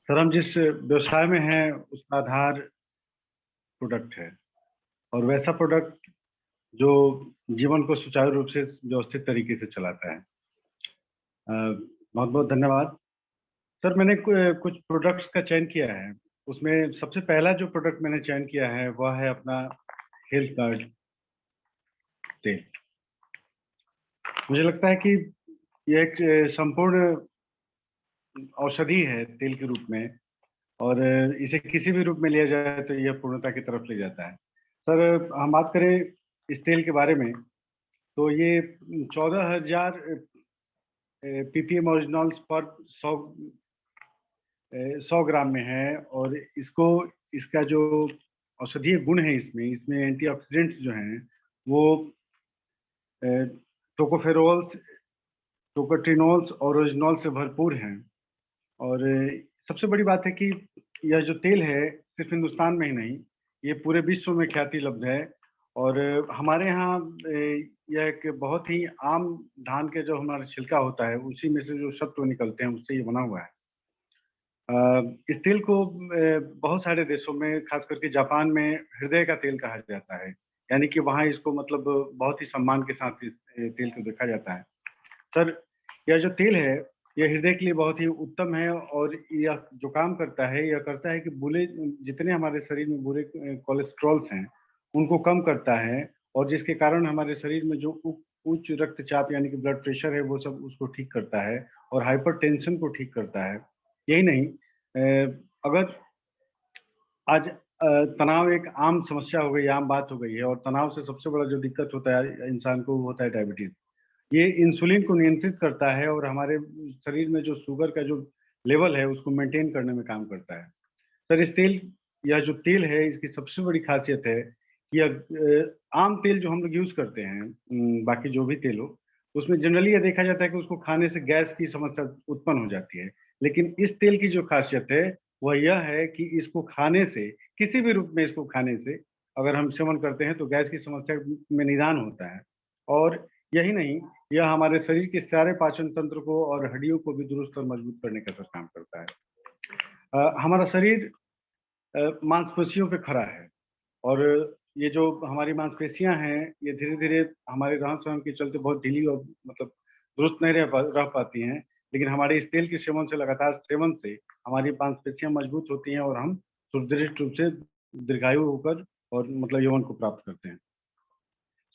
Sir, हम जिस व्यवसाय में हैं उसका आधार प्रोडक्ट है, और वैसा प्रोडक्ट जो जीवन को सुचारू रूप से व्यवस्थित तरीके से चलाता है। बहुत बहुत धन्यवाद सर। मैंने कुछ प्रोडक्ट्स का चयन किया है। उसमें सबसे पहला जो प्रोडक्ट मैंने चयन किया है वह है अपना हेल्थ गार्ड तेल। मुझे लगता है कि यह एक संपूर्ण औषधि है तेल के रूप में, और इसे किसी भी रूप में लिया जाए तो यह पूर्णता की तरफ ले जाता है। सर, हम बात करें इस तेल के बारे में तो ये 14,000 ppm ओरिजिनल्स पर 100 ग्राम में है, और इसका जो औषधीय गुण है इसमें एंटीऑक्सीडेंट्स जो हैं वो टोकोफेरोल्स, टोकोट्रिनोल्स और ओरिजिनॉल से भरपूर हैं। और सबसे बड़ी बात है कि यह जो तेल है सिर्फ हिंदुस्तान में ही नहीं, ये पूरे विश्व में ख्याति लब्ध है। और हमारे यहाँ यह एक बहुत ही आम धान के जो हमारा छिलका होता है उसी में से जो सत्व निकलते हैं उससे ये बना हुआ है। इस तेल को बहुत सारे देशों में, खास करके जापान में हृदय का तेल कहा जाता है, यानी कि वहाँ इसको मतलब बहुत ही सम्मान के साथ इस तेल को देखा जाता है। सर, यह जो तेल है यह हृदय के लिए बहुत ही उत्तम है, और यह जो काम करता है यह करता है कि बुरे जितने हमारे शरीर में बुरे कोलेस्ट्रॉल्स हैं उनको कम करता है, और जिसके कारण हमारे शरीर में जो उच्च रक्तचाप यानी कि ब्लड प्रेशर है वो सब उसको ठीक करता है, और हाइपरटेंशन को ठीक करता है। यही नहीं, अगर आज तनाव एक आम समस्या हो गई, आम बात हो गई है, और तनाव से सबसे बड़ा जो दिक्कत होता है इंसान को वो होता है डायबिटीज। ये इंसुलिन को नियंत्रित करता है और हमारे शरीर में जो शुगर का जो लेवल है उसको मेंटेन करने में काम करता है। सर, यह जो तेल है इसकी सबसे बड़ी खासियत है कि आम तेल जो हम लोग यूज करते हैं, बाकी जो भी तेल हो उसमें जनरली यह देखा जाता है कि उसको खाने से गैस की समस्या उत्पन्न हो जाती है। लेकिन इस तेल की जो खासियत है वह यह है कि इसको खाने से, किसी भी रूप में इसको खाने से अगर हम सेवन करते हैं तो गैस की समस्या में निदान होता है। और यही नहीं, यह हमारे शरीर के सारे पाचन तंत्र को और हड्डियों को भी दुरुस्त और मजबूत करने का काम करता है। हमारा शरीर मांसपेशियों पे खड़ा है, और ये जो हमारी मांसपेशियां हैं ये धीरे धीरे हमारे रहन सहन के चलते बहुत ढीली और मतलब दुरुस्त नहीं रह पाती हैं। लेकिन हमारे इस तेल के सेवन से, लगातार सेवन से हमारी मांसपेशियां मजबूत होती हैं, और हम सुदृढ़ रूप से दीर्घायु होकर और मतलब यौवन को प्राप्त करते हैं।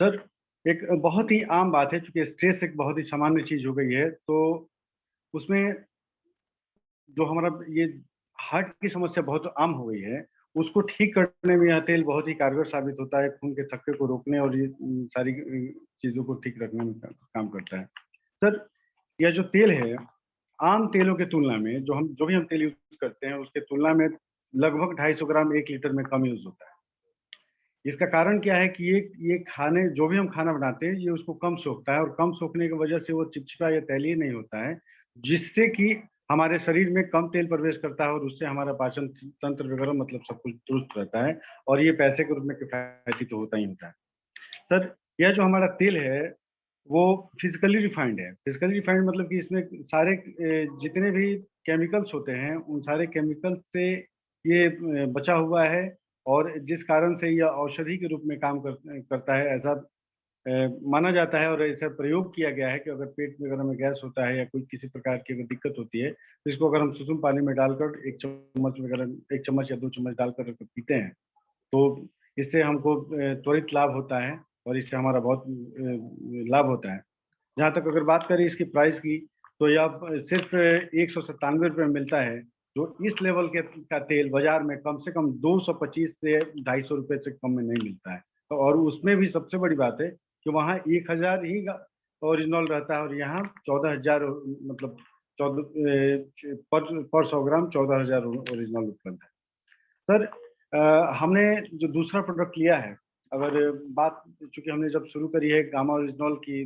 सर, एक बहुत ही आम बात है, चूंकि स्ट्रेस एक बहुत ही सामान्य चीज हो गई है, तो उसमें जो हमारा ये हार्ट की समस्या बहुत आम हो गई है, उसको ठीक करने में यह तेल बहुत ही कारगर साबित होता है। खून के थक्के को रोकने और ये सारी चीज़ों को ठीक रखने में काम करता है। सर, यह जो तेल है, आम तेलों की तुलना में जो भी हम तेल यूज़ करते हैं, उसके तुलना में लगभग 250 ग्राम 1 लीटर में कम यूज़ होता है। इसका कारण क्या है कि ये खाने जो भी हम खाना बनाते हैं, ये उसको कम सोखता है, और कम सोखने की वजह से वो चिपचिपा या तैलीय नहीं होता है, जिससे कि हमारे शरीर में कम तेल प्रवेश करता है, और उससे हमारा पाचन तंत्र वगैरह मतलब सब कुछ दुरुस्त रहता है, और ये पैसे के रूप में किफायती तो होता ही होता है। सर, यह जो हमारा तेल है वो फिजिकली रिफाइंड है। फिजिकली रिफाइंड मतलब कि इसमें सारे जितने भी केमिकल्स होते हैं उन सारे केमिकल्स से ये बचा हुआ है, और जिस कारण से यह औषधि के रूप में काम करता है, ऐसा माना जाता है, और ऐसा प्रयोग किया गया है कि अगर पेट वगैरह में गैस होता है या कोई किसी प्रकार की अगर दिक्कत होती है तो इसको अगर हम सुसुम पानी में डालकर 1 चम्मच या 2 चम्मच डालकर पीते हैं तो इससे हमको त्वरित लाभ होता है, और इससे हमारा बहुत लाभ होता है। जहाँ तक अगर बात करें इसकी प्राइस की, तो यह सिर्फ 197 रुपये में मिलता है, जो इस लेवल का तेल बाजार में कम से कम 225 से 250 रुपये से कम में नहीं मिलता है। तो और उसमें भी सबसे बड़ी बात है कि वहाँ 1000 ही ओरिजिनल रहता है, और यहाँ 14,000 मतलब 14 पर 100 ग्राम 14,000 ओरिजिनल उपलब्ध है। सर, हमने जो दूसरा प्रोडक्ट लिया है, अगर बात चूंकि हमने जब शुरू करी है गामा ओरिजिनल की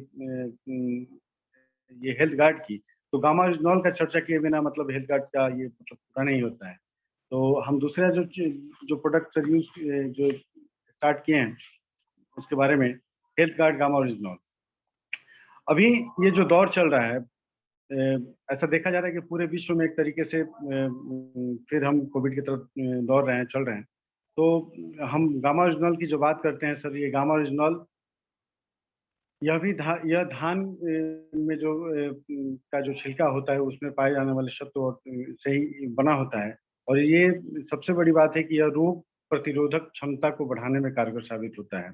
ये हेल्थ गार्ड की, तो गामा ओरिजिनल का चर्चा किए बिना मतलब हेल्थ गार्ड का ये मतलब पूरा नहीं होता है। तो हम दूसरा जो प्रोडक्ट सर यूज जो स्टार्ट किए हैं उसके बारे में, हेल्थ गार्ड गामा ओरिजिनल। अभी ये जो दौर चल रहा है ऐसा देखा जा रहा है कि पूरे विश्व में एक तरीके से फिर हम कोविड की तरफ दौड़ रहे हैं, चल रहे हैं। तो हम गामा ओरिजिनॉल की जो बात करते हैं सर, ये गामा ओरिजिनॉल यह धान में जो का जो छिलका होता है उसमें पाए जाने वाले सत्व से ही बना होता है। और ये सबसे बड़ी बात है कि यह रोग प्रतिरोधक क्षमता को बढ़ाने में कारगर साबित होता है।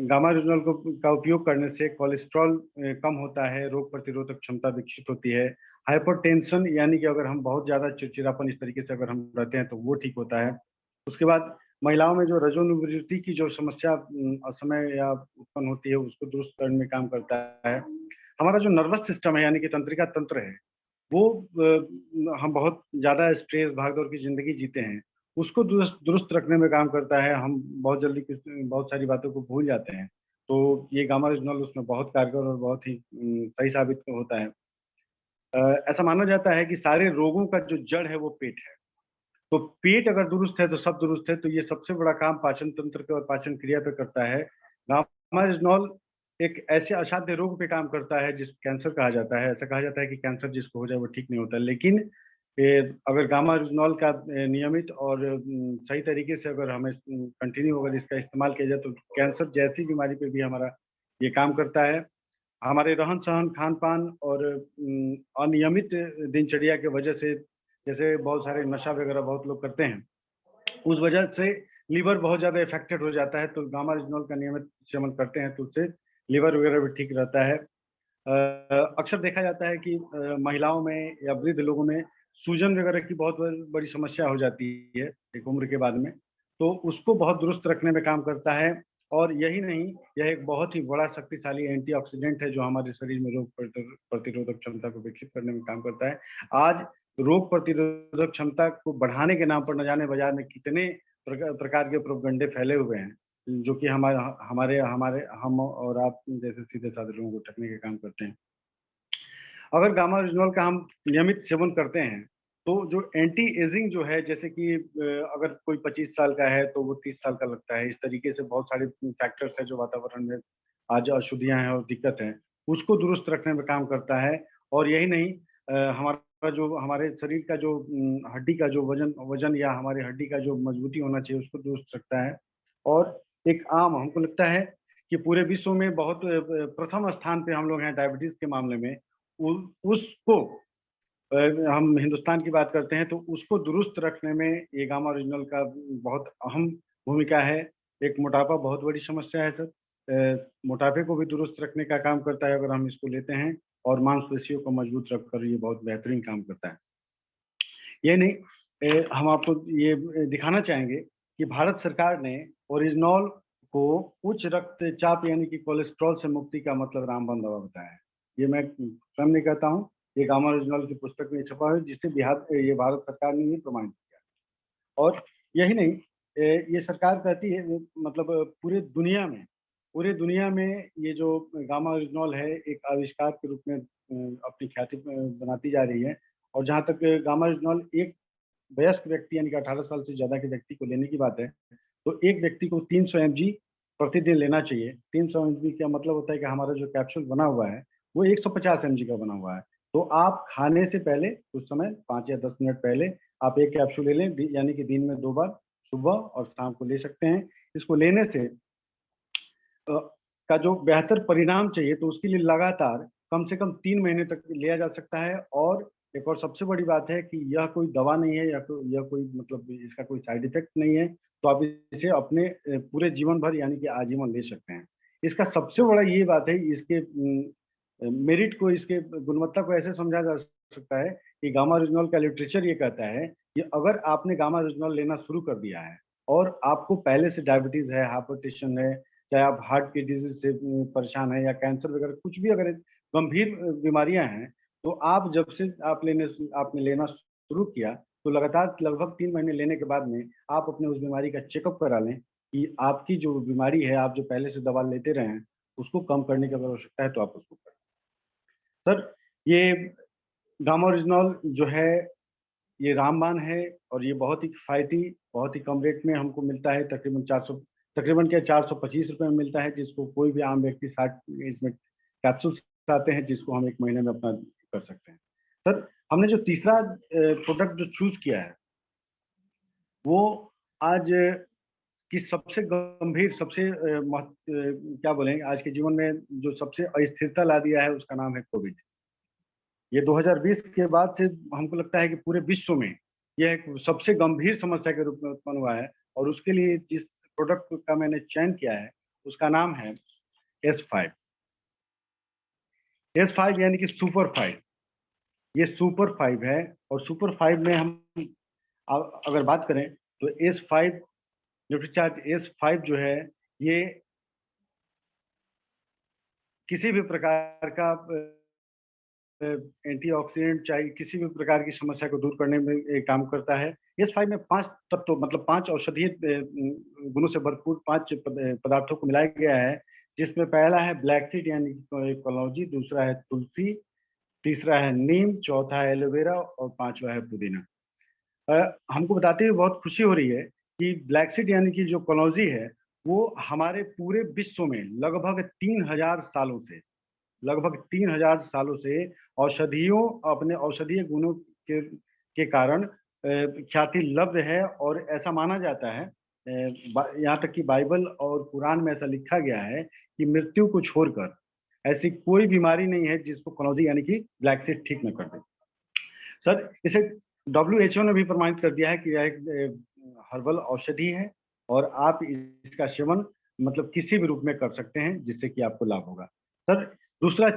गामा ओरिजिनल का उपयोग करने से कोलेस्ट्रॉल कम होता है, रोग प्रतिरोधक क्षमता विकसित होती है। हाइपरटेंशन यानी कि अगर हम बहुत ज़्यादा चिड़चिड़ापन इस तरीके से अगर हम रहते हैं तो वो ठीक होता है। उसके बाद महिलाओं में जो रजोनिवृत्ति की जो समस्या असमय या उत्पन्न होती है उसको दुरुस्त करने में काम करता है। हमारा जो नर्वस सिस्टम है यानी कि तंत्रिका तंत्र है, वो हम बहुत ज़्यादा स्ट्रेस भागदौड़ की ज़िंदगी जीते हैं, उसको दुरुस्त दुरुस्त रखने में काम करता है। हम बहुत जल्दी बहुत सारी बातों को भूल जाते हैं। तो ये गामा ओरिजिनल उसमें बहुत कारगर और बहुत ही सही साबित होता है। ऐसा माना जाता है कि सारे रोगों का जो जड़ है वो पेट है। तो पेट अगर दुरुस्त है तो सब दुरुस्त है, तो ये सबसे बड़ा काम पाचन तंत्र पे और पाचन क्रिया पे करता है। गामा ओरिजिनॉल एक ऐसे असाध्य रोग पे काम करता है जिसको कैंसर कहा जाता है। ऐसा कहा जाता है कि कैंसर जिसको हो जाए वो ठीक नहीं होता, लेकिन अगर गामा ओरिजिनॉल का नियमित और सही तरीके से अगर हमें कंटिन्यू अगर इसका इस्तेमाल किया जाए तो कैंसर जैसी बीमारी पे भी हमारा ये काम करता है। हमारे रहन-सहन, खान-पान और अनियमित दिनचर्या की वजह से, जैसे बहुत सारे नशा वगैरह बहुत लोग करते हैं, उस वजह से लीवर बहुत ज़्यादा इफ़ेक्टेड हो जाता है। तो गामा ओरिजिनॉल का नियमित सेवन करते हैं तो उससे लीवर वगैरह भी ठीक रहता है। अक्सर देखा जाता है कि महिलाओं में या वृद्ध लोगों में सूजन वगैरह की बहुत बड़ी समस्या हो जाती है एक उम्र के बाद में, तो उसको बहुत दुरुस्त रखने में काम करता है। और यही नहीं, यह एक बहुत ही बड़ा शक्तिशाली एंटीऑक्सीडेंट है जो हमारे शरीर में रोग प्रतिरोधक क्षमता को विकसित करने में काम करता है। आज रोग प्रतिरोधक क्षमता को बढ़ाने के नाम पर न जाने बाजार में कितने प्रकार के प्रोपगंडे फैले हुए हैं, जो कि हमारे हमारे हम और आप जैसे सीधे-साधे लोगों को ठगने का काम करते हैं। अगर गामा ओरिजिनॉल का हम नियमित सेवन करते हैं, तो जो एंटी एजिंग जो है, जैसे कि अगर कोई 25 साल का है, तो वो 30 साल का लगता है। इस तरीके से बहुत सारे फैक्टर्स हैं जो वातावरण में आज अशुद्धियाँ हैं और दिक्कत है, उसको दुरुस्त रखने में काम करता है। और यही नहीं, हमारा जो हमारे शरीर का जो हड्डी का जो वज़न वज़न या हमारी हड्डी का जो मजबूती होना चाहिए, उसको दुरुस्त रखता है। और एक आम हमको लगता है कि पूरे विश्व में बहुत प्रथम स्थान पे हम लोग हैं डायबिटीज़ के मामले में। उ उसको हम हिंदुस्तान की बात करते हैं तो उसको दुरुस्त रखने में ये गामा ओरिजिनल का बहुत अहम भूमिका है। एक मोटापा बहुत बड़ी समस्या है सर। मोटापे को भी दुरुस्त रखने का काम करता है अगर हम इसको लेते हैं, और मांसपेशियों को मजबूत रखकर ये बहुत बेहतरीन काम करता है। ये नहीं, हम आपको ये दिखाना चाहेंगे कि भारत सरकार ने ओरिजिनॉल को उच्च रक्तचाप यानी कि कोलेस्ट्रॉल से मुक्ति का मतलब रामबाण दवा बताया है। ये मैं स्वयं नहीं कहता हूँ, ये गामा ओरिजिनॉल की पुस्तक में छपा है जिससे ये भारत सरकार ने ये प्रमाणित किया। और यही नहीं, ये सरकार कहती है मतलब पूरे दुनिया में ये जो गामा ओरिजिनॉल है एक आविष्कार के रूप में अपनी ख्याति बनाती जा रही है। और जहाँ तक गामा ओरिजिनॉल एक वयस्क व्यक्ति यानी कि 18 साल से ज़्यादा के व्यक्ति को लेने की बात है, तो एक व्यक्ति को 300 एमजी प्रतिदिन लेना चाहिए। 300 एमजी का मतलब होता है कि हमारा जो कैप्सूल बना हुआ है, वो 150 एमजी का बना हुआ है। तो आप खाने से पहले कुछ समय 5 या 10 मिनट पहले आप 1 कैप्सूल ले लें, यानी कि दिन में 2 बार सुबह और शाम को ले सकते हैं। इसको लेने से अ, का जो बेहतर परिणाम चाहिए तो उसके लिए लगातार कम से कम 3 महीने तक लिया जा सकता है। और एक और सबसे बड़ी बात है कि यह कोई दवा नहीं है या यह कोई मतलब इसका कोई साइड इफ़ेक्ट नहीं है, तो आप इसे अपने पूरे जीवन भर यानी कि आजीवन ले सकते हैं। इसका सबसे बड़ा ये बात है, इसके मेरिट को, इसके गुणवत्ता को ऐसे समझा जा सकता है कि गामा ओरिजिनॉल का लिटरेचर ये कहता है कि अगर आपने गामा ओरिजिनॉल लेना शुरू कर दिया है और आपको पहले से डायबिटीज़ है, हाइपरटेंशन है, चाहे आप हार्ट की डिज़ीज़ से परेशान हैं या कैंसर वगैरह कुछ भी अगर गंभीर बीमारियाँ हैं, तो आप जब से आपने लेना शुरू किया, तो लगातार लगभग 3 महीने लेने के बाद में आप अपने उस बीमारी का चेकअप करा लें कि आपकी जो बीमारी है, आप जो पहले से दवा लेते रहे हैं, उसको कम करने की अगर आवश्यकता है तो आप उसको करें। सर, ये गामा ओरिजिनॉल जो है, ये रामबाण है और ये बहुत ही किफ़ायती, बहुत ही कम रेट में हमको मिलता है। तकरीबन क्या ₹425 में मिलता है, जिसको कोई भी आम व्यक्ति 60 इसमें कैप्सूल आते हैं जिसको हम 1 महीने में अपना कर सकते हैं। सर, हमने जो तीसरा प्रोडक्ट जो चूज़ किया है, वो आज की सबसे गंभीर, सबसे क्या बोलेंगे, आज के जीवन में जो सबसे अस्थिरता ला दिया है, उसका नाम है कोविड। ये 2020 के बाद से हमको लगता है कि पूरे विश्व में यह एक सबसे गंभीर समस्या के रूप में उत्पन्न हुआ है, और उसके लिए जिस प्रोडक्ट का मैंने चयन किया है, उसका नाम है S5। S5 यानी कि सुपर 5। ये सुपर 5 है, और सुपर 5 में हम अगर बात करें तो S5 न्यूट्रीचार्ज S5 जो है, ये किसी भी प्रकार का एंटीऑक्सीडेंट, चाहे किसी भी प्रकार की समस्या को दूर करने में काम करता है। S5 में 5 तत्व, मतलब 5 औषधीय गुणों से भरपूर 5 पदार्थों को मिलाया गया है, जिसमें पहला है ब्लैक सीड यानी कलौंजी, दूसरा है तुलसी, तीसरा है नीम, चौथा है एलोवेरा और पांचवा है पुदीना। हमको बताते हुए बहुत खुशी हो रही है कि ब्लैक सीड यानी कि जो कलौंजी है, वो हमारे पूरे विश्व में लगभग 3000 सालों से औषधियों अपने औषधीय गुणों के कारण ख्याति लब्ध है, और ऐसा माना जाता है, यहाँ तक कि बाइबल और कुरान में ऐसा लिखा गया है कि मृत्यु को छोड़कर ऐसी कोई बीमारी नहीं है जिसको कलौंजी यानी कि ब्लैक सीड ठीक न कर दे। सर, इसे WHO ने भी प्रमाणित कर दिया है कि यह एक हर्बल औषधि है, और आप इसका सेवन मतलब किसी भी रूप में कर सकते हैं, जिससे कि आपको लाभ होगा। सर, दूसरा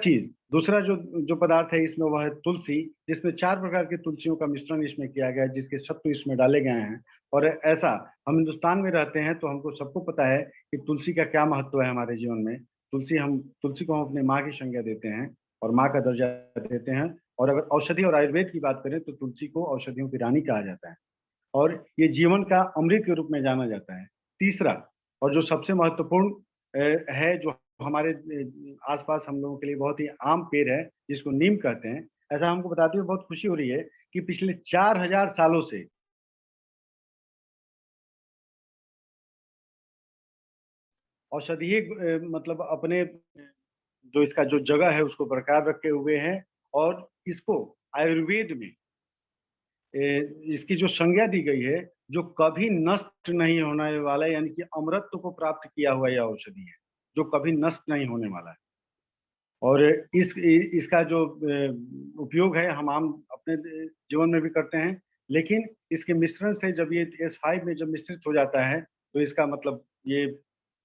जो पदार्थ है इसमें, वह है तुलसी, जिसमें 4 प्रकार की तुलसियों का मिश्रण इसमें किया गया है, जिसके सत्व इसमें डाले गए हैं। और ऐसा, हम हिंदुस्तान में रहते हैं तो हमको सबको पता है कि तुलसी का क्या महत्व है हमारे जीवन में। तुलसी को हम अपनी माँ की संज्ञा देते हैं और माँ का दर्जा देते हैं, और अगर औषधि और आयुर्वेद की बात करें तो तुलसी को औषधियों की रानी कहा जाता है, और ये जीवन का अमृत के रूप में जाना जाता है। तीसरा, और जो सबसे महत्वपूर्ण है, जो हमारे आसपास हम लोगों के लिए बहुत ही आम पेड़ है, जिसको नीम कहते हैं। ऐसा हमको बताते हुए बहुत खुशी हो रही है कि पिछले 4000 सालों से औषधीय मतलब अपने जो इसका जो जगह है उसको बरकरार रखे हुए हैं, और इसको आयुर्वेद में इसकी जो संज्ञा दी गई है, जो कभी नष्ट नहीं होने वाला है, यानी कि अमरत्व को प्राप्त किया हुआ यह औषधि है, जो कभी नष्ट नहीं होने वाला है। और इसका जो उपयोग है, हम आम अपने जीवन में भी करते हैं, लेकिन इसके मिश्रण से जब ये S5 में जब मिश्रित हो जाता है, तो इसका मतलब ये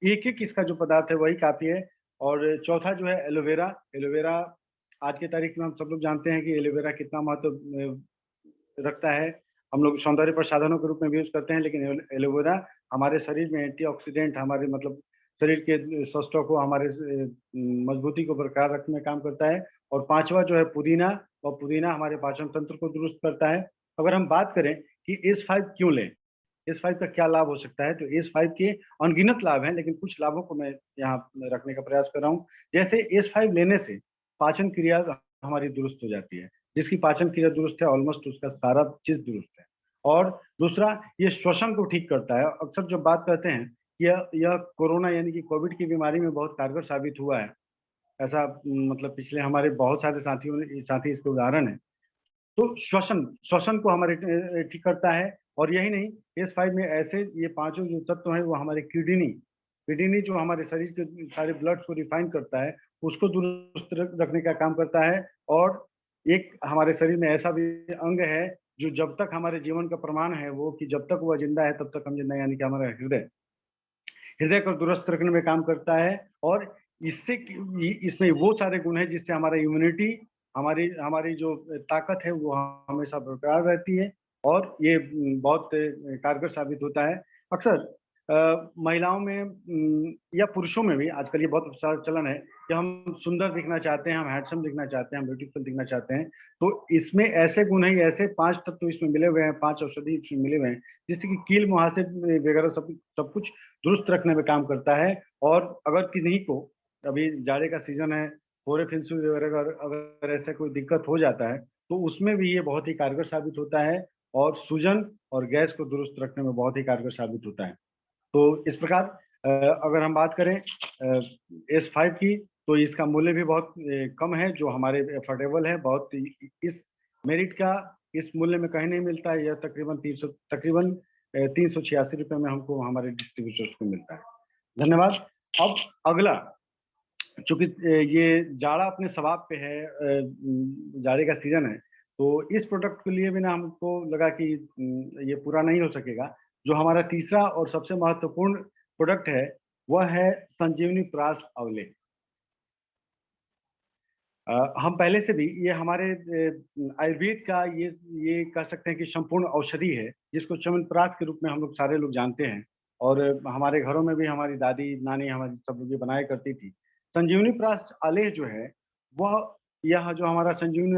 एक-एक इसका जो पदार्थ है वही काफ़ी है। और चौथा जो है एलोवेरा। एलोवेरा आज की तारीख में हम सब लोग जानते हैं कि एलोवेरा कितना महत्व रखता है। हम लोग सौंदर्य प्रसाधनों के रूप में भी यूज़ करते हैं, लेकिन एलोवेरा हमारे शरीर में एंटीऑक्सीडेंट, हमारे मतलब शरीर के स्वास्थ्य को, हमारे मजबूती को बरकरार रखने में काम करता है। और पाँचवा जो है पुदीना, और पुदीना हमारे पाचन तंत्र को दुरुस्त करता है। अगर हम बात करें कि S5 क्यों लें? S5 का क्या लाभ हो सकता है? तो S5 के अनगिनत लाभ हैं, लेकिन कुछ लाभों को मैं यहाँ रखने का प्रयास कर रहा हूँ। जैसे S5 लेने से पाचन क्रिया हमारी दुरुस्त हो जाती है। जिसकी पाचन क्रिया दुरुस्त है, ऑलमोस्ट उसका सारा चीज़ दुरुस्त है। और दूसरा, ये श्वसन को ठीक करता है। अक्सर जब बात करते हैं, यह कोरोना यानी कि कोविड की बीमारी में बहुत कारगर साबित हुआ है। ऐसा मतलब पिछले हमारे बहुत सारे साथी इसके उदाहरण हैं। तो श्वसन श्वसन को हमारे ठीक करता है। और यही नहीं, S5 में ऐसे ये पाँचों जो तत्व हैं, वो हमारे किडनी जो हमारे शरीर के सारे ब्लड को रिफाइन करता है, उसको दुरुस्त रखने का काम करता है। और एक हमारे शरीर में ऐसा भी अंग है, जो जब तक हमारे जीवन का प्रमाण है वो, कि जब तक वह जिंदा है तब तक हम जिंदा हैं, यानी कि हमारा हृदय। हृदय को दुरुस्त रखने में काम करता है। और इसमें वो सारे गुण हैं जिससे हमारा इम्यूनिटी, हमारी हमारी जो ताकत है वो हमेशा बरकरार रहती है, और ये बहुत कारगर साबित होता है। अक्सर महिलाओं में या पुरुषों में भी आजकल ये बहुत सारा चलन है कि हम सुंदर दिखना चाहते हैं, हम हैंडसम दिखना चाहते हैं, हम ब्यूटीफुल दिखना चाहते हैं। तो इसमें ऐसे गुण हैं, ऐसे 5 तत्व इसमें मिले हुए हैं, 5 औषधि इसमें मिले हुए हैं, जिससे कि कील मुहासे वगैरह सब कुछ दुरुस्त रखने में काम करता है। और अगर किन्हीं को, अभी जाड़े का सीजन है, फोरे फिंसी वगैरह अगर ऐसा कोई दिक्कत हो जाता है, तो उसमें भी ये बहुत ही कारगर साबित होता है, और सूजन और गैस को दुरुस्त रखने में बहुत ही कारगर साबित होता है। तो इस प्रकार अगर हम बात करें S5 की, तो इसका मूल्य भी बहुत कम है, जो हमारे अफोर्डेबल है। बहुत इस मेरिट का इस मूल्य में कहीं नहीं मिलता है। यह तकरीबन 386 रुपये में हमको हमारे डिस्ट्रीब्यूटर्स को मिलता है। धन्यवाद। अब अगला, चूँकि ये जाड़ा अपने शबाब पे है, जाड़े का सीज़न है, तो इस प्रोडक्ट के लिए भी ना हमको लगा कि ये पूरा नहीं हो सकेगा। जो हमारा तीसरा और सबसे महत्वपूर्ण प्रोडक्ट है, वह है संजीवनी प्राश आंवले। हम पहले से भी ये हमारे आयुर्वेद का ये कह सकते हैं कि संपूर्ण औषधि है, जिसको च्यवनप्राश के रूप में हम लोग सारे लोग जानते हैं। और हमारे घरों में भी हमारी दादी, नानी हमारी सब लोग ये बनाया करती थी। संजीवनी प्राश आलेह जो है, वह यह जो हमारा संजीवनी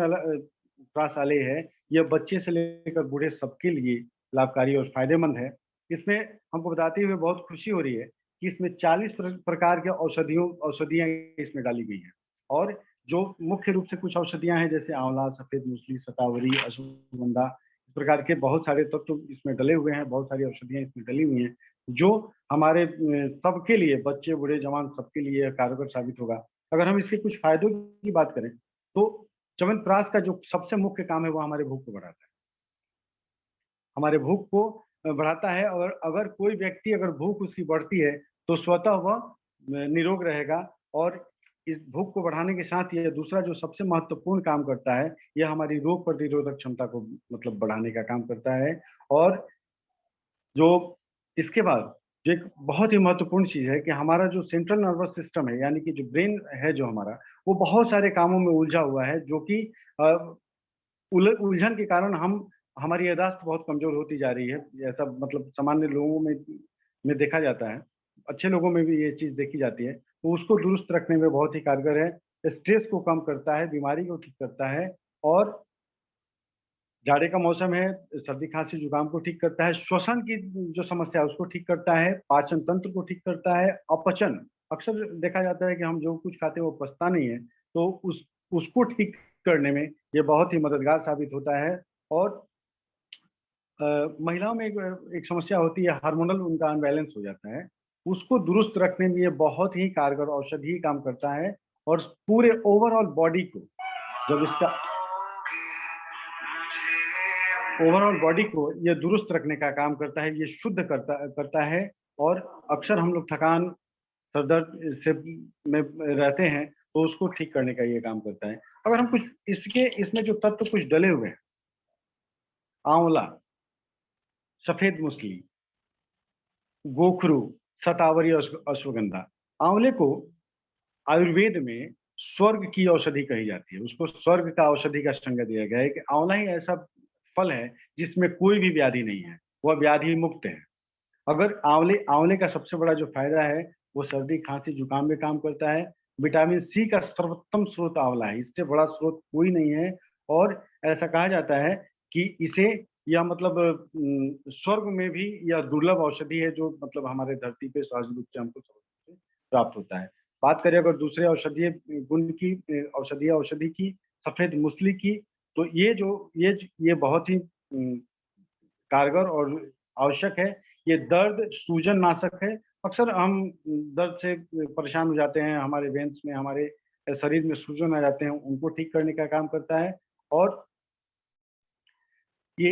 प्राश आलेह है, यह बच्चे से लेकर बूढ़े सबके लिए लाभकारी और फ़ायदेमंद है। इसमें हमको बताते हुए बहुत खुशी हो रही है कि इसमें 40 प्रकार के औषधियाँ इसमें डाली गई हैं। और जो मुख्य रूप से कुछ औषधियाँ हैं, जैसे आंवला, सफ़ेद मूसली, शतावरी, अश्वगंधा, इस प्रकार के बहुत सारे तत्व इसमें डले हुए हैं, बहुत सारी औषधियाँ इसमें डली हुई हैं, जो हमारे सबके लिए, बच्चे, बूढ़े, जवान सबके लिए कारगर साबित होगा। अगर हम इसके कुछ फ़ायदों की बात करें, तो च्यवनप्राश का जो सबसे मुख्य काम है, वो हमारे भूख को बढ़ाता है। हमारे भूख को बढ़ाता है, और अगर कोई व्यक्ति अगर भूख उसकी बढ़ती है, तो स्वतः वह निरोग रहेगा। और इस भूख को बढ़ाने के साथ ये दूसरा जो सबसे महत्वपूर्ण काम करता है, यह हमारी रोग प्रतिरोधक क्षमता को मतलब बढ़ाने का काम करता है। और जो इसके बाद जो एक बहुत ही महत्वपूर्ण चीज़ है कि हमारा जो सेंट्रल नर्वस सिस्टम है, यानी कि जो ब्रेन है जो हमारा, वो बहुत सारे कामों में उलझा हुआ है, जो कि अ, उलझन के कारण हमारी याददाश्त बहुत कमज़ोर होती जा रही है। ऐसा मतलब सामान्य लोगों में देखा जाता है। अच्छे लोगों में भी ये चीज़ देखी जाती है। तो उसको दुरुस्त रखने में बहुत ही कारगर है। स्ट्रेस को कम करता है, बीमारी को ठीक करता है। और जाड़े का मौसम है, सर्दी, खाँसी, जुकाम को ठीक करता है। श्वसन की जो समस्या है उसको ठीक करता है, पाचन तंत्र को ठीक करता है। अपचन, अक्सर देखा जाता है कि हम जो कुछ खाते हैं वो पचता नहीं है, तो उसको ठीक करने में ये बहुत ही मददगार साबित होता है। और महिलाओं में एक समस्या होती है, हार्मोनल उनका अनबैलेंस हो जाता है, उसको दुरुस्त रखने में ये बहुत ही कारगर औषधि काम करता है। और पूरे ओवरऑल बॉडी को, जब इसका ओवरऑल बॉडी को ये दुरुस्त रखने का काम करता है, ये शुद्ध करता है। और अक्सर हम लोग थकान, सर दर्द से में रहते हैं, तो उसको ठीक करने का ये काम करता है। अगर हम कुछ इसमें जो तत्व कुछ डले हुए हैं, आंवला, सफ़ेद मूसली, गोखरू, शतावरी, अश्वगंधा। आंवले को आयुर्वेद में स्वर्ग की औषधि कही जाती है। उसको स्वर्ग का औषधि का संज्ञा दिया गया है कि आंवला ही ऐसा फल है जिसमें कोई भी व्याधि नहीं है, वह व्याधि मुक्त है। अगर आंवले आंवले का सबसे बड़ा जो फ़ायदा है, वो सर्दी, खाँसी, जुकाम में काम करता है। विटामिन सी का सर्वोत्तम स्रोत आंवला है, इससे बड़ा स्रोत कोई नहीं है। और ऐसा कहा जाता है कि इसे या मतलब स्वर्ग में भी यह दुर्लभ औषधि है, जो मतलब हमारे धरती पे सहज रूप से हमको प्राप्त होता है। बात करें अगर दूसरे औषधीय गुण की, औषधि की, सफ़ेद मूसली की, तो ये बहुत ही कारगर और आवश्यक है। ये दर्द, सूजन नाशक है। अक्सर हम दर्द से परेशान हो जाते हैं, हमारे वेन्स में, हमारे शरीर में सूजन आ जाते हैं, उनको ठीक करने का काम करता है। और ये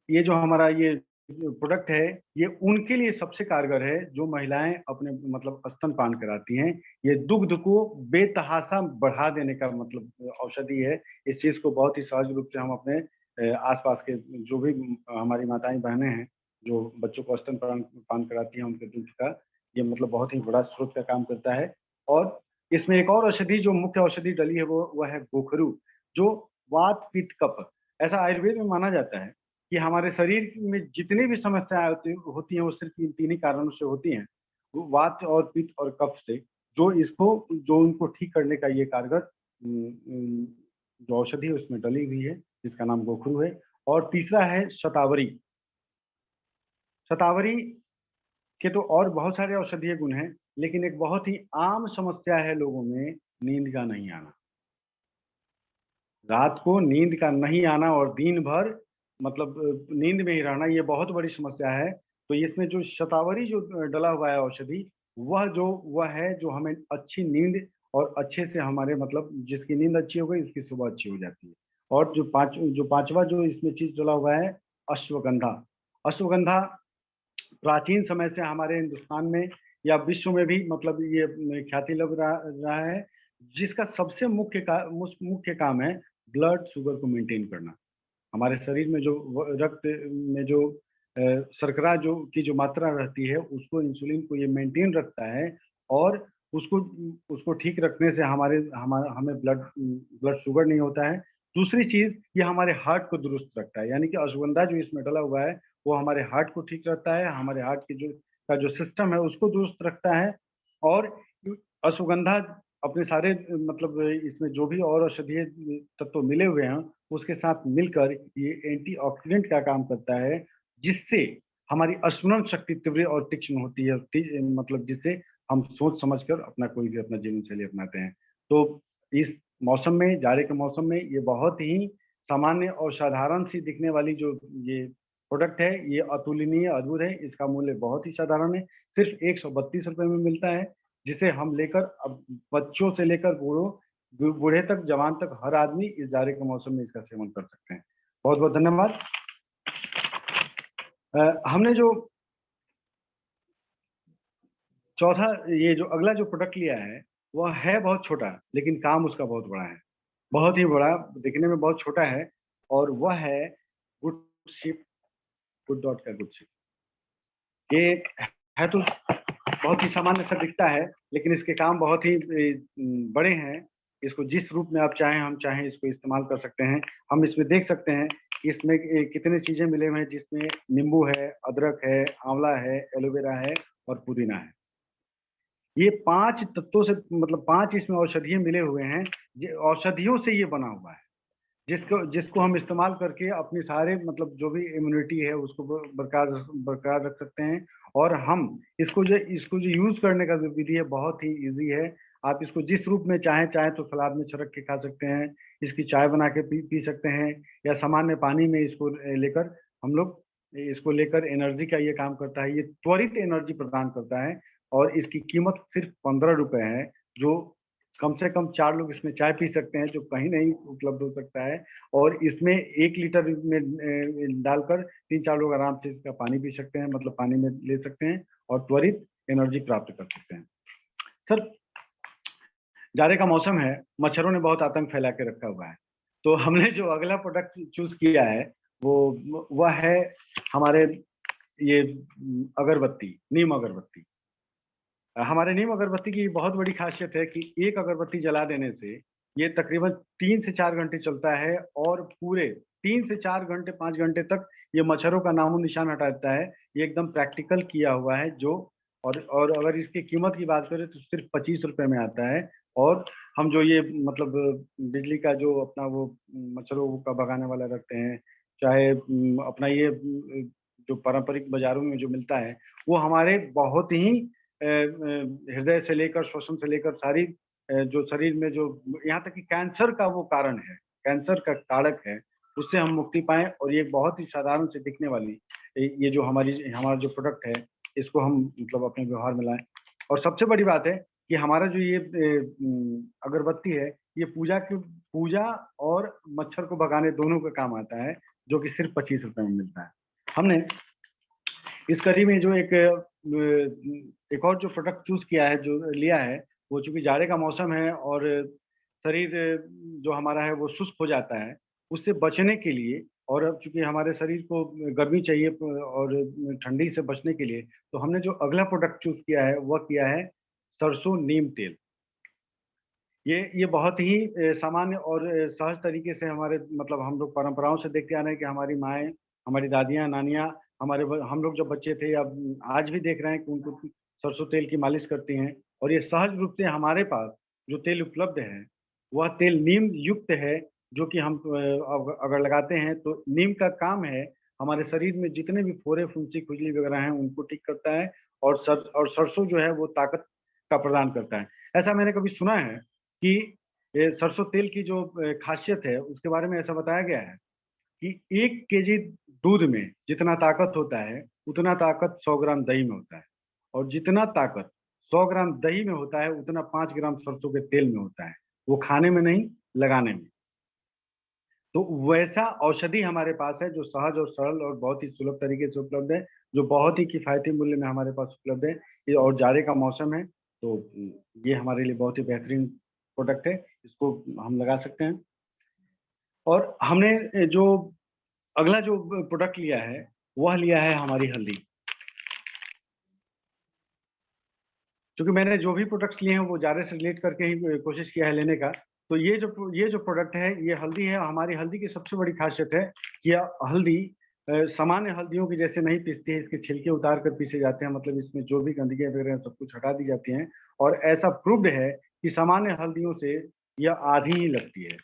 ये जो हमारा ये जो प्रोडक्ट है, ये उनके लिए सबसे कारगर है, जो महिलाएँ अपने मतलब स्तनपान कराती हैं। ये दुग्ध को बेतहाशा बढ़ा देने का मतलब औषधि है। इस चीज़ को बहुत ही सहज रूप से हम अपने आस-पास के जो भी हमारी माताएँ-बहनें हैं, जो बच्चों को स्तनपान पान कराती हैं, उनके दूध का ये मतलब बहुत ही बड़ा स्रोत का काम करता है। और इसमें एक और औषधि, जो मुख्य औषधि डली है, वो है गोखरू, जो वात, पित्त, कफ, ऐसा आयुर्वेद में माना जाता है कि हमारे शरीर में जितनी भी समस्याएँ होती हैं, वो सिर्फ़ इन 3 ही कारणों से होती हैं। वो वात और पित्त और कफ से, जो उनको ठीक करने का ये कारगर जो औषधि है उसमें डली हुई है, जिसका नाम गोखरू है। और तीसरा है शतावरी। शतावरी के तो और बहुत सारे औषधीय गुण हैं, लेकिन एक बहुत ही आम समस्या है लोगों में, नींद का नहीं आना। रात को नींद का नहीं आना और दिन भर मतलब नींद में ही रहना, ये बहुत बड़ी समस्या है। तो इसमें जो शतावरी जो डला हुआ है औषधि, वह है जो हमें अच्छी नींद और अच्छे से हमारे मतलब जिसकी नींद अच्छी हो गई उसकी सुबह अच्छी हो जाती है। और जो पांचवा जो इसमें चीज जुड़ा हुआ है, अश्वगंधा। अश्वगंधा प्राचीन समय से हमारे हिंदुस्तान में या विश्व में भी मतलब ये ख्याति लग रहा है, जिसका सबसे मुख्य काम है ब्लड शुगर को मेंटेन करना। हमारे शरीर में जो रक्त में जो शर्करा जो मात्रा रहती है, उसको इंसुलिन को ये मेंटेन रखता है। और उसको उसको ठीक रखने से हमें ब्लड ब्लड शुगर नहीं होता है। दूसरी चीज, ये हमारे हार्ट को दुरुस्त रखता है, यानी कि अश्वगंधा जो इसमें डला हुआ है वो हमारे हार्ट को ठीक रखता है, हमारे हार्ट की जो सिस्टम है उसको दुरुस्त रखता है। और अश्वगंधा अपने सारे मतलब इसमें जो भी और औषधीय तत्व मिले हुए हैं उसके साथ मिलकर ये एंटीऑक्सीडेंट का काम करता है, जिससे हमारी स्मरण शक्ति तीव्र और तीक्ष्ण होती है, मतलब जिससे हम सोच समझकर अपना कोई भी अपना जीवन शैली अपनाते हैं। तो इस मौसम में, जाड़े के मौसम में, ये बहुत ही सामान्य और साधारण सी दिखने वाली जो ये प्रोडक्ट है, ये अतुलनीय अद्भुत है। इसका मूल्य बहुत ही साधारण है, सिर्फ 132 रुपए में मिलता है, जिसे हम लेकर अब बच्चों से लेकर बूढ़े तक, जवान तक, हर आदमी इस जाड़े के मौसम में इसका सेवन कर सकते हैं। बहुत बहुत धन्यवाद। हमने जो चौथा, ये जो अगला जो प्रोडक्ट लिया है वह है बहुत छोटा, लेकिन काम उसका बहुत बड़ा है, बहुत ही बड़ा, दिखने में बहुत छोटा है। और वह है गुड शिप, गुड डॉट का गुड शिप। ये है तो बहुत ही सामान्य सा दिखता है, लेकिन इसके काम बहुत ही बड़े हैं। इसको जिस रूप में आप चाहें, हम चाहें इसको इस्तेमाल कर सकते हैं। हम इसमें देख सकते हैं कि इसमें कितने चीजें मिले हुए हैं, जिसमें नींबू है, अदरक है, आंवला है, एलोवेरा है और पुदीना है। ये 5 तत्वों से मतलब 5 इसमें औषधियाँ मिले हुए हैं। ये औषधियों से ये बना हुआ है, जिसको जिसको हम इस्तेमाल करके अपनी सारे मतलब जो भी इम्यूनिटी है उसको बरकरार रख सकते हैं। और हम इसको जो यूज़ करने का जो विधि है बहुत ही ईज़ी है। आप इसको जिस रूप में चाहें तो सलाद में छिड़क के खा सकते हैं, इसकी चाय बना के पी सकते हैं, या सामान्य पानी में इसको लेकर हम लोग इसको लेकर एनर्जी का ये काम करता है। ये त्वरित एनर्जी प्रदान करता है और इसकी कीमत सिर्फ 15 रुपए है, जो कम से कम 4 लोग इसमें चाय पी सकते हैं, जो कहीं नहीं उपलब्ध हो सकता है। और इसमें 1 लीटर में डालकर 3-4 लोग आराम से इसका पानी पी सकते हैं, मतलब पानी में ले सकते हैं और त्वरित एनर्जी प्राप्त कर सकते हैं। सर, जाड़े का मौसम है, मच्छरों ने बहुत आतंक फैला के रखा हुआ है। तो हमने जो अगला प्रोडक्ट चूज़ किया है, वह है हमारे ये अगरबत्ती, नीम अगरबत्ती। हमारे नीम अगरबत्ती की बहुत बड़ी खासियत है कि एक अगरबत्ती जला देने से ये तकरीबन 3 से 4 घंटे चलता है और पूरे 3 से 4 घंटे, 5 घंटे तक ये मच्छरों का नामो-निशान हटा देता है। ये एकदम प्रैक्टिकल किया हुआ है जो। और अगर इसकी कीमत की बात करें तो सिर्फ 25 रुपए में आता है। और हम जो ये मतलब बिजली का जो अपना वो मच्छरों का भगाने वाला रखते हैं, चाहे अपना ये जो पारंपरिक बाज़ारों में जो मिलता है, वो हमारे बहुत ही हृदय से लेकर श्वसन से लेकर सारी जो शरीर में जो यहाँ तक कि कैंसर का वो कारण है, कैंसर का कारक है, उससे हम मुक्ति पाएँ। और ये बहुत ही साधारण से दिखने वाली ये जो हमारा जो प्रोडक्ट है, इसको हम मतलब अपने व्यवहार में लाएँ। और सबसे बड़ी बात है कि हमारा जो ये अगरबत्ती है, ये पूजा और मच्छर को भगाने दोनों का काम आता है, जो कि सिर्फ 25 रुपए में मिलता है। हमने इस कड़ी में जो एक और जो प्रोडक्ट चूज़ किया है, जो लिया है, वो चूँकि जाड़े का मौसम है और शरीर जो हमारा है वो सुस्त हो जाता है, उससे बचने के लिए। और अब चूँकि हमारे शरीर को गर्मी चाहिए और ठंडी से बचने के लिए, तो हमने जो अगला प्रोडक्ट चूज़ किया है, वह किया है सरसों नीम तेल। ये बहुत ही सामान्य और सहज तरीके से हमारे मतलब हम लोग परंपराओं से देखते आ रहे हैं कि हमारी माएँ, हमारी दादियाँ, नानियाँ, हम लोग जब बच्चे थे, अब आज भी देख रहे हैं कि उनको सरसों तेल की मालिश करती हैं। और ये सहज रूप से हमारे पास जो तेल उपलब्ध है, वह तेल नीम युक्त है, जो कि हम अगर लगाते हैं तो नीम का काम है हमारे शरीर में जितने भी फोड़े, फुंसी, खुजली वगैरह हैं, उनको ठीक करता है। और सरसों जो है वो ताकत का प्रदान करता है। ऐसा मैंने कभी सुना है कि ये सरसों तेल की जो ख़ासियत है, उसके बारे में ऐसा बताया गया है कि 1 केजी दूध में जितना ताकत होता है, उतना ताकत 100 ग्राम दही में होता है। और जितना ताकत 100 ग्राम दही में होता है उतना 5 ग्राम सरसों के तेल में होता है, वो खाने में नहीं, लगाने में। तो वैसा औषधि हमारे पास है जो सहज और सरल और बहुत ही सुलभ तरीके से उपलब्ध है, जो बहुत ही किफ़ायती मूल्य में हमारे पास उपलब्ध है। ये और जाड़े का मौसम है, तो ये हमारे लिए बहुत ही बेहतरीन प्रोडक्ट है, इसको हम लगा सकते हैं। और हमने जो अगला जो प्रोडक्ट लिया है, वह लिया है हमारी हल्दी। चूँकि मैंने जो भी प्रोडक्ट्स लिए हैं वो जाड़े से रिलेट करके ही कोशिश किया है लेने का। तो ये जो प्रोडक्ट है, ये हल्दी है। हमारी हल्दी की सबसे बड़ी ख़ासियत है कि हल्दी सामान्य हल्दियों की जैसे नहीं पीसती है, इसके छिलके उतार कर पीसे जाते हैं, मतलब इसमें जो भी गंदगियाँ वगैरह सब कुछ हटा दी जाती हैं और ऐसा प्रूव्ड है कि सामान्य हल्दियों से यह आधी ही लगती है।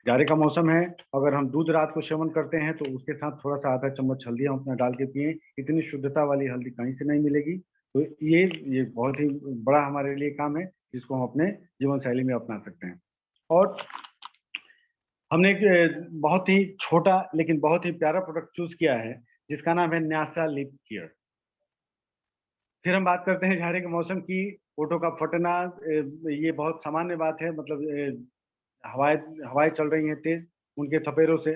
जाड़े का मौसम है, अगर हम दूध रात को सेवन करते हैं तो उसके साथ थोड़ा-सा आधा चम्मच हल्दी हम उसमें डाल के पिएँ, इतनी शुद्धता वाली हल्दी कहीं से नहीं मिलेगी। तो ये बहुत ही बड़ा हमारे लिए काम है, जिसको हम अपने जीवन शैली में अपना सकते हैं। और हमने एक बहुत ही छोटा लेकिन बहुत ही प्यारा प्रोडक्ट चूज़ किया है, जिसका नाम है न्यासा लिप केयर। फिर हम बात करते हैं जाड़े के मौसम की, होठों का फटना, ये बहुत सामान्य बात है, मतलब हवाएँ हवाएँ चल रही हैं तेज़, उनके थपेड़ों से।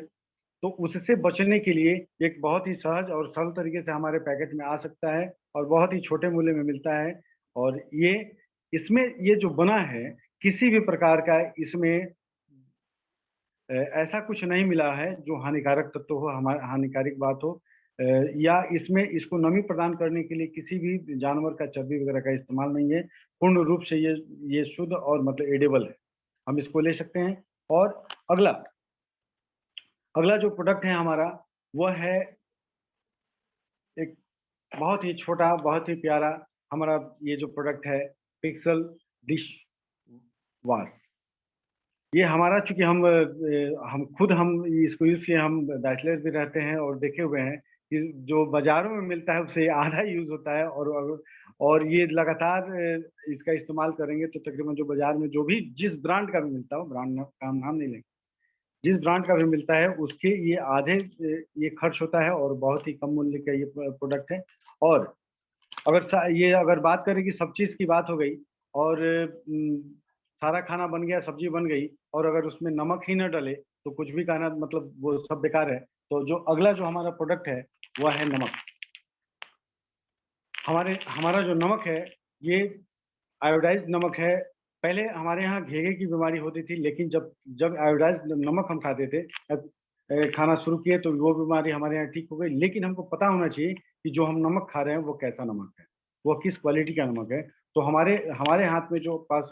तो उससे बचने के लिए एक बहुत ही सहज और सरल तरीके से हमारे पैकेट में आ सकता है और बहुत ही छोटे मूल्य में मिलता है। और इसमें ये जो बना है, किसी भी प्रकार का इसमें ऐसा कुछ नहीं मिला है जो हानिकारक तत्व हो, हानिकारक बात हो, या इसमें इसको नमी प्रदान करने के लिए किसी भी जानवर का चर्बी वगैरह का इस्तेमाल नहीं है। पूर्ण रूप से ये शुद्ध और मतलब एडिबल है। हम इसको ले सकते हैं। और अगला अगला जो प्रोडक्ट है हमारा, वह है एक बहुत ही छोटा, बहुत ही प्यारा हमारा ये जो प्रोडक्ट है, पिक्सेल डिश वॉश। ये हमारा, चूँकि हम खुद हम इसको यूज़ किए, हम बैचलर भी रहते हैं और देखे हुए हैं कि जो बाज़ारों में मिलता है उससे आधा यूज़ होता है। और ये लगातार इसका इस्तेमाल करेंगे तो तकरीबन जो बाज़ार में जो भी जिस ब्रांड का भी मिलता हो, ब्रांड का हम नाम नहीं लेंगे, जिस ब्रांड का भी मिलता है उसके ये आधे ये खर्च होता है और बहुत ही कम मूल्य का ये प्रोडक्ट है। और अगर बात करें कि सब चीज़ की बात हो गई और सारा खाना बन गया, सब्ज़ी बन गई और अगर उसमें नमक ही ना डले, तो कुछ भी खाना मतलब वो सब बेकार है। तो जो अगला जो हमारा प्रोडक्ट है, वह है नमक। हमारा जो नमक है, ये आयोडाइज़्ड नमक है। पहले हमारे यहाँ घेघे की बीमारी होती थी, लेकिन जब जब आयोडाइज़्ड नमक हम खाते थे, खाना शुरू किए तो वो बीमारी हमारे यहाँ ठीक हो गई। लेकिन हमको पता होना चाहिए कि जो हम नमक खा रहे हैं वो कैसा नमक है, वो किस क्वालिटी का नमक है। तो हमारे हमारे हाथ में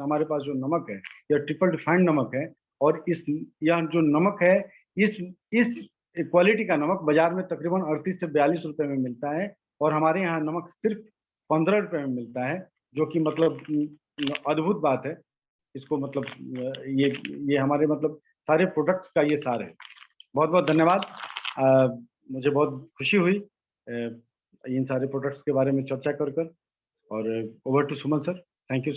हमारे पास जो नमक है, यह ट्रिपल रिफाइंड नमक है। और यह जो नमक है, इस क्वालिटी का नमक बाज़ार में तकरीबन 38 से 42 रुपए में मिलता है और हमारे यहाँ नमक सिर्फ़ 15 रुपए में मिलता है, जो कि मतलब अद्भुत बात है। इसको मतलब ये हमारे मतलब सारे प्रोडक्ट्स का ये सार है। बहुत-बहुत धन्यवाद। मुझे बहुत खुशी हुई इन सारे प्रोडक्ट्स के बारे में चर्चा कर और over to Suman sir. Thank you.